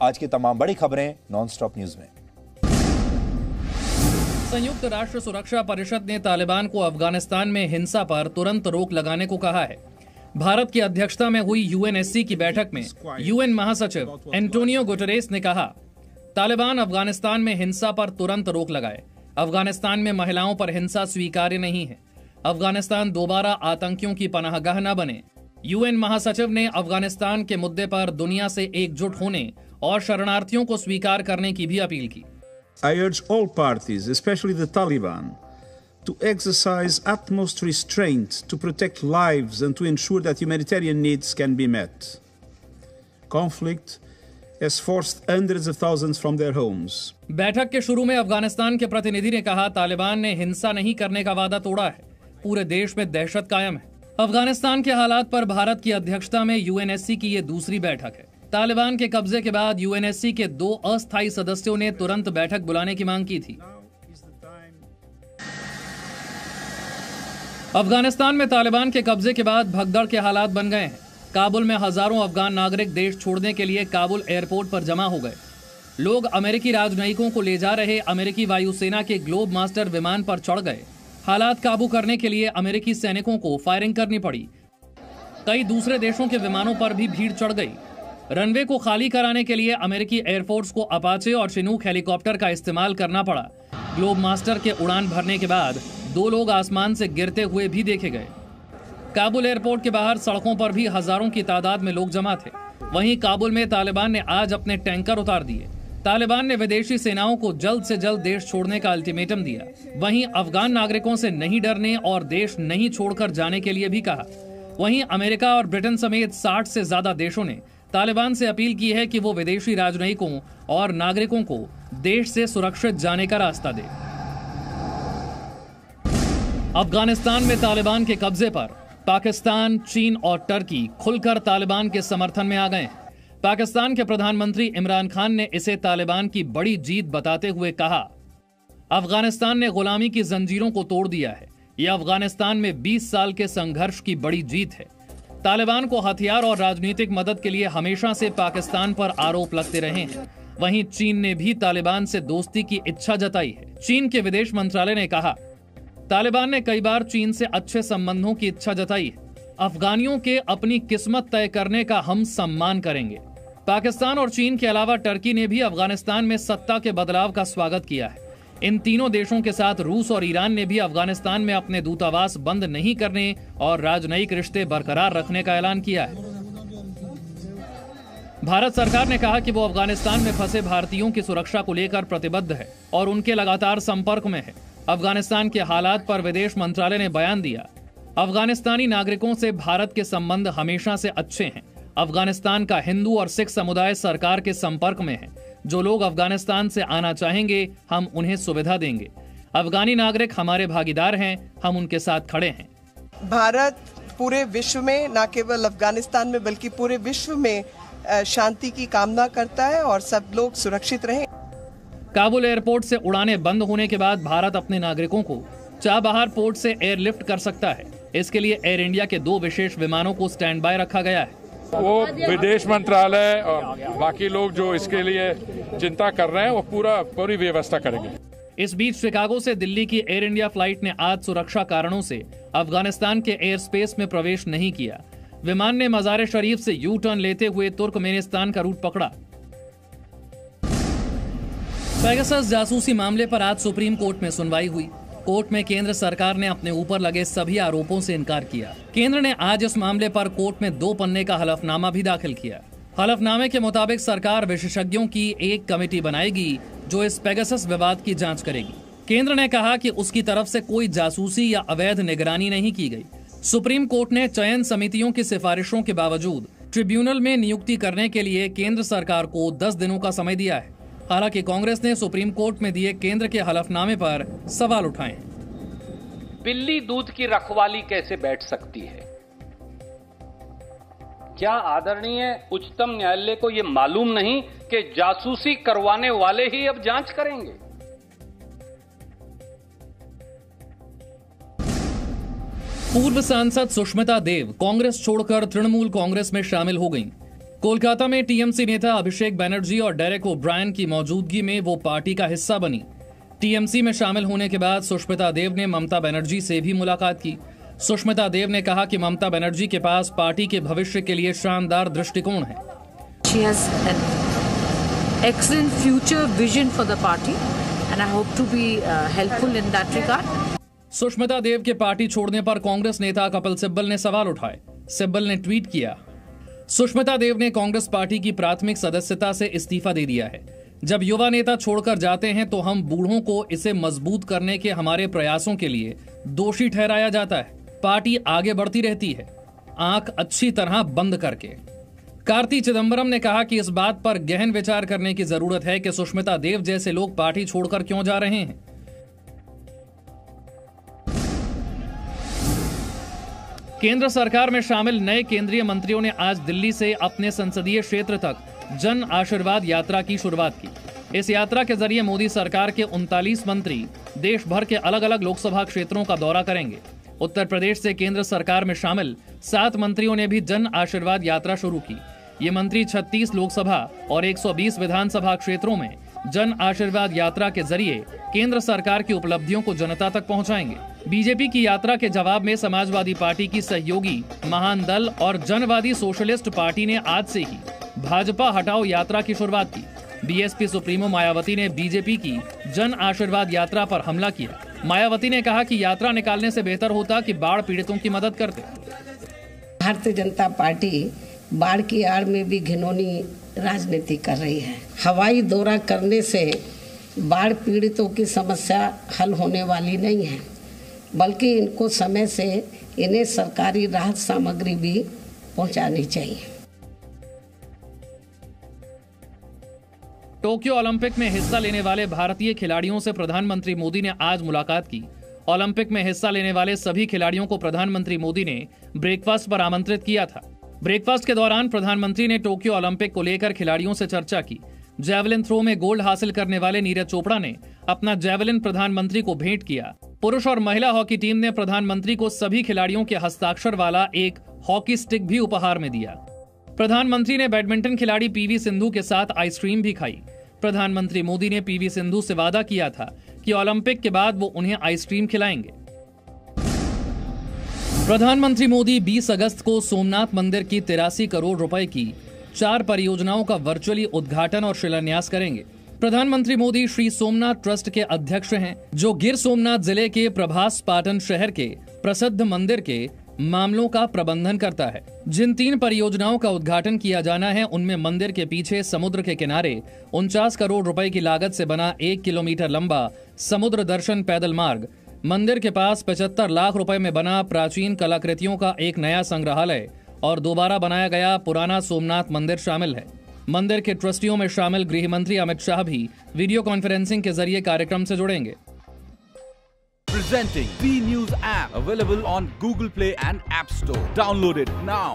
आज की तमाम बड़ी खबरें नॉनस्टॉप न्यूज में। संयुक्त राष्ट्र सुरक्षा परिषद ने तालिबान को अफगानिस्तान में हिंसा पर तुरंत रोक लगाने को कहा है। भारत की अध्यक्षता में हुई यूएनएससी की बैठक में यूएन महासचिव एंटोनियो गुटेरेस ने कहा, तालिबान अफगानिस्तान में हिंसा पर तुरंत रोक लगाए। अफगानिस्तान में महिलाओं पर हिंसा स्वीकार्य नहीं है। अफगानिस्तान दोबारा आतंकियों की पनाहगाह न बने। यूएन महासचिव ने अफगानिस्तान के मुद्दे पर दुनिया से एकजुट होने और शरणार्थियों को स्वीकार करने की भी अपील की। I urge all parties, especially the Taliban, to exercise utmost restraint to protect lives and to ensure that humanitarian needs can be met. Conflict has forced hundreds of thousands from their homes. बैठक के शुरू में अफगानिस्तान के प्रतिनिधि ने कहा, तालिबान ने हिंसा नहीं करने का वादा तोड़ा है। पूरे देश में दहशत कायम है। अफगानिस्तान के हालात पर भारत की अध्यक्षता में यूएनएससी की ये दूसरी बैठक है। तालिबान के कब्जे के बाद यूएनएससी के 2 अस्थायी सदस्यों ने तुरंत बैठक बुलाने की मांग की थी। अफगानिस्तान में तालिबान के कब्जे के बाद भगदड़ के हालात बन गए हैं। काबुल में हजारों अफगान नागरिक देश छोड़ने के लिए काबुल एयरपोर्ट पर जमा हो गए। लोग अमेरिकी राजनयिकों को ले जा रहे अमेरिकी वायुसेना के ग्लोब मास्टर विमान पर चढ़ गए। हालात काबू करने के लिए अमेरिकी सैनिकों को फायरिंग करनी पड़ी। कई दूसरे देशों के विमानों पर भी भीड़ चढ़ गई। रनवे को खाली कराने के लिए अमेरिकी एयरफोर्स को अपाचे और चिनूक हेलीकॉप्टर का इस्तेमाल करना पड़ा। ग्लोब मास्टर के उड़ान भरने के बाद 2 लोग आसमान से गिरते हुए भी देखे गए। काबुल एयरपोर्ट के बाहर सड़कों पर भी हजारों की तादाद में लोग जमा थे। वहीं काबुल में तालिबान ने आज अपने टैंकर उतार दिए। तालिबान ने विदेशी सेनाओं को जल्द से जल्द देश छोड़ने का अल्टीमेटम दिया। वहीं अफगान नागरिकों से नहीं डरने और देश नहीं छोड़कर जाने के लिए भी कहा। वहीं अमेरिका और ब्रिटेन समेत 60 से ज्यादा देशों ने तालिबान से अपील की है कि वो विदेशी राजनयिकों और नागरिकों को देश से सुरक्षित जाने का रास्ता दे। अफगानिस्तान में तालिबान के कब्जे पर पाकिस्तान, चीन और टर्की खुलकर तालिबान के समर्थन में आ गए हैं। पाकिस्तान के प्रधानमंत्री इमरान खान ने इसे तालिबान की बड़ी जीत बताते हुए कहा, अफगानिस्तान ने गुलामी की जंजीरों को तोड़ दिया है। यह अफगानिस्तान में 20 साल के संघर्ष की बड़ी जीत है। तालिबान को हथियार और राजनीतिक मदद के लिए हमेशा से पाकिस्तान पर आरोप लगते रहे हैं। वहीं चीन ने भी तालिबान से दोस्ती की इच्छा जताई है। चीन के विदेश मंत्रालय ने कहा, तालिबान ने कई बार चीन से अच्छे संबंधों की इच्छा जताई है। अफगानियों के अपनी किस्मत तय करने का हम सम्मान करेंगे। पाकिस्तान और चीन के अलावा टर्की ने भी अफगानिस्तान में सत्ता के बदलाव का स्वागत किया है। इन तीनों देशों के साथ रूस और ईरान ने भी अफगानिस्तान में अपने दूतावास बंद नहीं करने और राजनयिक रिश्ते बरकरार रखने का ऐलान किया है। भारत सरकार ने कहा कि वो अफगानिस्तान में फंसे भारतीयों की सुरक्षा को लेकर प्रतिबद्ध है और उनके लगातार संपर्क में है। अफगानिस्तान के हालात पर विदेश मंत्रालय ने बयान दिया, अफगानिस्तानी नागरिकों से भारत के संबंध हमेशा से अच्छे हैं। अफगानिस्तान का हिंदू और सिख समुदाय सरकार के संपर्क में है। जो लोग अफगानिस्तान से आना चाहेंगे, हम उन्हें सुविधा देंगे। अफगानी नागरिक हमारे भागीदार हैं, हम उनके साथ खड़े हैं। भारत पूरे विश्व में, न केवल अफगानिस्तान में बल्कि पूरे विश्व में शांति की कामना करता है और सब लोग सुरक्षित रहें। काबुल एयरपोर्ट से उड़ानें बंद होने के बाद भारत अपने नागरिकों को चाबहार पोर्ट से एयरलिफ्ट कर सकता है। इसके लिए एयर इंडिया के 2 विशेष विमानों को स्टैंड बाय रखा गया है। वो विदेश मंत्रालय और बाकी लोग जो इसके लिए चिंता कर रहे हैं, वो पूरी व्यवस्था करेंगे। इस बीच शिकागो से दिल्ली की एयर इंडिया फ्लाइट ने आज सुरक्षा कारणों से अफगानिस्तान के एयर स्पेस में प्रवेश नहीं किया। विमान ने मज़ार शरीफ से यू टर्न लेते हुए तुर्कमेनिस्तान का रूट पकड़ा। पेगासस जासूसी मामले पर आज सुप्रीम कोर्ट में सुनवाई हुई। कोर्ट में केंद्र सरकार ने अपने ऊपर लगे सभी आरोपों से इनकार किया। केंद्र ने आज इस मामले पर कोर्ट में 2 पन्ने का हलफनामा भी दाखिल किया। हलफनामे के मुताबिक सरकार विशेषज्ञों की एक कमेटी बनाएगी जो इस पेगासस विवाद की जांच करेगी। केंद्र ने कहा कि उसकी तरफ से कोई जासूसी या अवैध निगरानी नहीं की गई। सुप्रीम कोर्ट ने चयन समितियों की सिफारिशों के बावजूद ट्रिब्यूनल में नियुक्ति करने के लिए केंद्र सरकार को 10 दिनों का समय दिया है। हालांकि कांग्रेस ने सुप्रीम कोर्ट में दिए केंद्र के हलफनामे पर सवाल उठाए। बिल्ली दूध की रखवाली कैसे बैठ सकती है? क्या आदरणीय उच्चतम न्यायालय को यह मालूम नहीं कि जासूसी करवाने वाले ही अब जांच करेंगे? पूर्व सांसद सुष्मिता देव कांग्रेस छोड़कर तृणमूल कांग्रेस में शामिल हो गईं। कोलकाता में टीएमसी नेता अभिषेक बनर्जी और डेरेक ओब्रायन की मौजूदगी में वो पार्टी का हिस्सा बनी। टीएमसी में शामिल होने के बाद सुष्मिता देव ने ममता बनर्जी से भी मुलाकात की। सुष्मिता देव ने कहा कि ममता बनर्जी के पास पार्टी के भविष्य के लिए शानदार दृष्टिकोण है। She has an excellent future vision for the party and I hope to be helpful in that regard. Sushmita Dev के पार्टी छोड़ने पर कांग्रेस नेता कपिल सिब्बल ने सवाल उठाए। सिब्बल ने ट्वीट किया, सुष्मिता देव ने कांग्रेस पार्टी की प्राथमिक सदस्यता से इस्तीफा दे दिया है। जब युवा नेता छोड़कर जाते हैं तो हम बूढ़ों को इसे मजबूत करने के हमारे प्रयासों के लिए दोषी ठहराया जाता है। पार्टी आगे बढ़ती रहती है, आंख अच्छी तरह बंद करके। कार्ति चिदंबरम ने कहा कि इस बात पर गहन विचार करने की जरूरत है कि सुष्मिता देव जैसे लोग पार्टी छोड़कर क्यों जा रहे हैं। केंद्र सरकार में शामिल नए केंद्रीय मंत्रियों ने आज दिल्ली से अपने संसदीय क्षेत्र तक जन आशीर्वाद यात्रा की शुरुआत की। इस यात्रा के जरिए मोदी सरकार के 39 मंत्री देश भर के अलग अलग लोकसभा क्षेत्रों का दौरा करेंगे। उत्तर प्रदेश से केंद्र सरकार में शामिल 7 मंत्रियों ने भी जन आशीर्वाद यात्रा शुरू की। ये मंत्री 36 लोकसभा और 120 विधानसभा क्षेत्रों में जन आशीर्वाद यात्रा के जरिए केंद्र सरकार की उपलब्धियों को जनता तक पहुंचाएंगे। बीजेपी की यात्रा के जवाब में समाजवादी पार्टी की सहयोगी महान दल और जनवादी सोशलिस्ट पार्टी ने आज से ही भाजपा हटाओ यात्रा की शुरुआत की। बीएसपी सुप्रीमो मायावती ने बीजेपी की जन आशीर्वाद यात्रा पर हमला किया। मायावती ने कहा कि यात्रा निकालने से बेहतर होता कि बाढ़ पीड़ितों की मदद करते। भारतीय जनता पार्टी बाढ़ की आड़ में भी घिनौनी राजनीति कर रही है। हवाई दौरा करने से बाढ़ पीड़ितों की समस्या हल होने वाली नहीं है, बल्कि इनको समय से इन्हें सरकारी राहत सामग्री भी पहुंचानी चाहिए। टोक्यो ओलंपिक में हिस्सा लेने वाले भारतीय खिलाड़ियों से प्रधानमंत्री मोदी ने आज मुलाकात की। ओलंपिक में हिस्सा लेने वाले सभी खिलाड़ियों को प्रधानमंत्री मोदी ने ब्रेकफास्ट पर आमंत्रित किया था। ब्रेकफास्ट के दौरान प्रधानमंत्री ने टोक्यो ओलंपिक को लेकर खिलाड़ियों से चर्चा की। जैवलिन थ्रो में गोल्ड हासिल करने वाले नीरज चोपड़ा ने अपना जैवलिन प्रधानमंत्री को भेंट किया। पुरुष और महिला हॉकी टीम ने प्रधानमंत्री को सभी खिलाड़ियों के हस्ताक्षर वाला एक हॉकी स्टिक भी उपहार में दिया। प्रधानमंत्री ने बैडमिंटन खिलाड़ी पीवी सिंधु के साथ आइसक्रीम भी खाई। प्रधानमंत्री मोदी ने पीवी सिंधु से वादा किया था कि ओलंपिक के बाद वो उन्हें आइसक्रीम खिलाएंगे। प्रधानमंत्री मोदी 20 अगस्त को सोमनाथ मंदिर की 83 करोड़ रुपए की 4 परियोजनाओं का वर्चुअली उद्घाटन और शिलान्यास करेंगे। प्रधानमंत्री मोदी श्री सोमनाथ ट्रस्ट के अध्यक्ष हैं, जो गिर सोमनाथ जिले के प्रभास पाटन शहर के प्रसिद्ध मंदिर के मामलों का प्रबंधन करता है। जिन 3 परियोजनाओं का उद्घाटन किया जाना है, उनमें मंदिर के पीछे समुद्र के किनारे 49 करोड़ रुपए की लागत से बना 1 किलोमीटर लंबा समुद्र दर्शन पैदल मार्ग, मंदिर के पास 75 लाख रुपए में बना प्राचीन कलाकृतियों का एक नया संग्रहालय और दोबारा बनाया गया पुराना सोमनाथ मंदिर शामिल है। मंदिर के ट्रस्टियों में शामिल गृह मंत्री अमित शाह भी वीडियो कॉन्फ्रेंसिंग के जरिए कार्यक्रम से जुड़ेंगे। Presenting B News app, available on Google Play and App Store. Download it now.